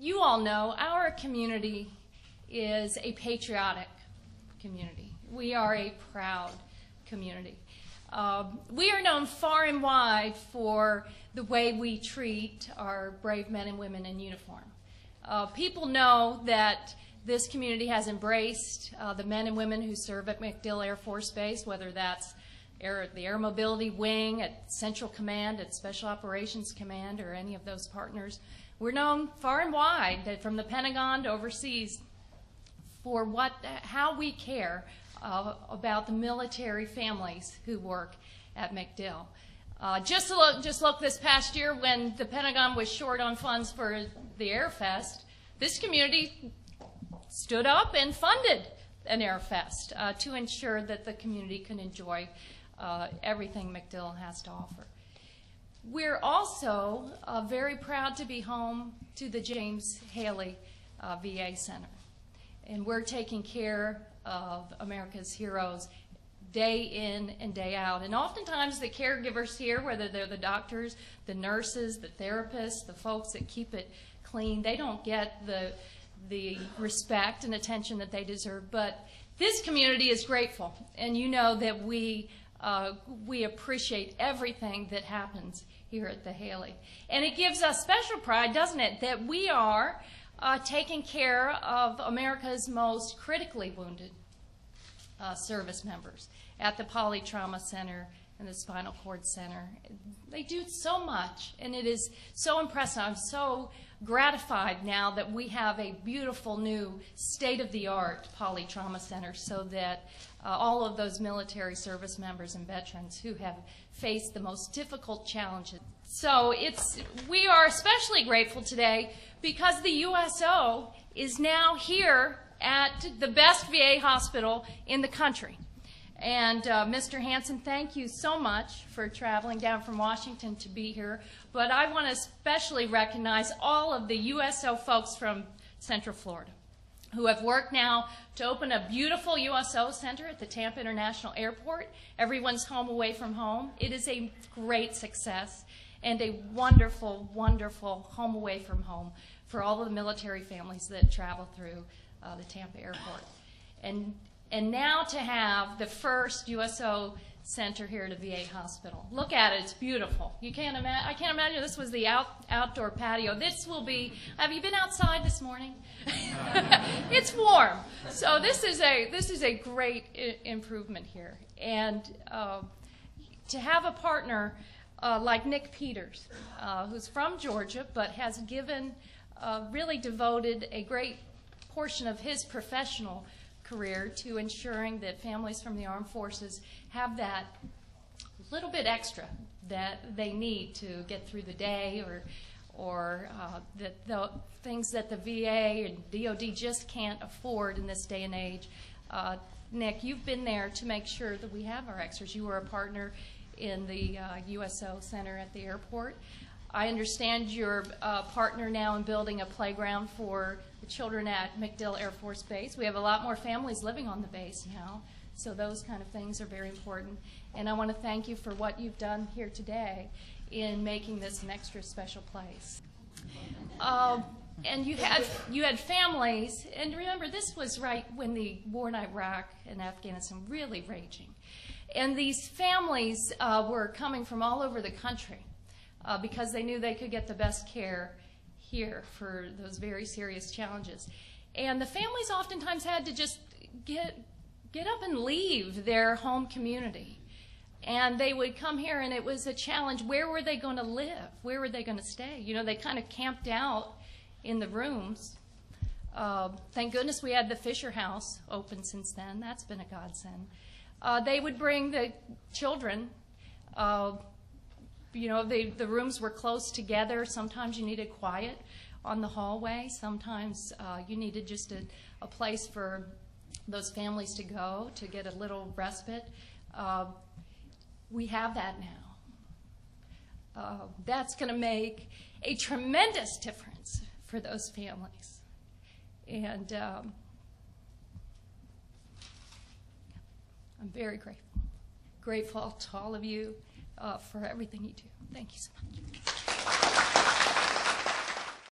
you all know our community is a patriotic community. We are a proud community. We are known far and wide for the way we treat our brave men and women in uniform. People know that this community has embraced the men and women who serve at MacDill Air Force Base, whether that's the Air Mobility Wing, at Central Command, at Special Operations Command, or any of those partners. We're known far and wide, that from the Pentagon to overseas, for how we care about the military families who work at MacDill. Just look this past year when the Pentagon was short on funds for the Air Fest, this community stood up and funded an Air Fest to ensure that the community can enjoy everything MacDill has to offer. We're also very proud to be home to the James Haley VA Center. And we're taking care of America's heroes day in and day out. And oftentimes the caregivers here, whether they're the doctors, the nurses, the therapists, the folks that keep it clean, they don't get the respect and attention that they deserve. But this community is grateful, and you know that we appreciate everything that happens here at the Haley. And it gives us special pride, doesn't it, that we are taking care of America's most critically wounded service members at the Polytrauma Center and the Spinal Cord Center. They do so much, and it is so impressive. I'm so gratified now that we have a beautiful new state-of-the-art Polytrauma Center so that all of those military service members and veterans who have faced the most difficult challenges. So we are especially grateful today because the USO is now here at the best VA hospital in the country. And Mr. Hanson, thank you so much for traveling down from Washington to be here. But I want to especially recognize all of the USO folks from Central Florida who have worked now to open a beautiful USO center at the Tampa International Airport. Everyone's home away from home. It is a great success and a wonderful, wonderful home away from home for all of the military families that travel through the Tampa Airport. And now to have the first USO center here at a VA hospital. Look at it, it's beautiful. I can't imagine this was the outdoor patio. This will be, have you been outside this morning? It's warm. So this is a great improvement here. And to have a partner like Nick Peters, who's from Georgia, but has really devoted a great portion of his professional career to ensuring that families from the armed forces have that little bit extra that they need to get through the day, or the things that the VA and DOD just can't afford in this day and age. Nick, you've been there to make sure that we have our extras. You were a partner in the USO Center at the airport. I understand you're a partner now in building a playground for the children at MacDill Air Force Base. We have a lot more families living on the base now, so those kind of things are very important. And I want to thank you for what you've done here today in making this an extra special place. And you had families, and remember, this was right when the war in Iraq and Afghanistan really raging. And these families were coming from all over the country because they knew they could get the best care here for those very serious challenges. And the families oftentimes had to just get up and leave their home community. And they would come here, and it was a challenge. Where were they going to live? Where were they going to stay? You know, they kind of camped out in the rooms. Thank goodness we had the Fisher House open since then. That's been a godsend. They would bring the children. You know, the rooms were close together. Sometimes you needed quiet on the hallway. Sometimes you needed just a place for those families to go to get a little respite. We have that now. That's going to make a tremendous difference for those families. And I'm very grateful to all of you for everything you do. Thank you so much.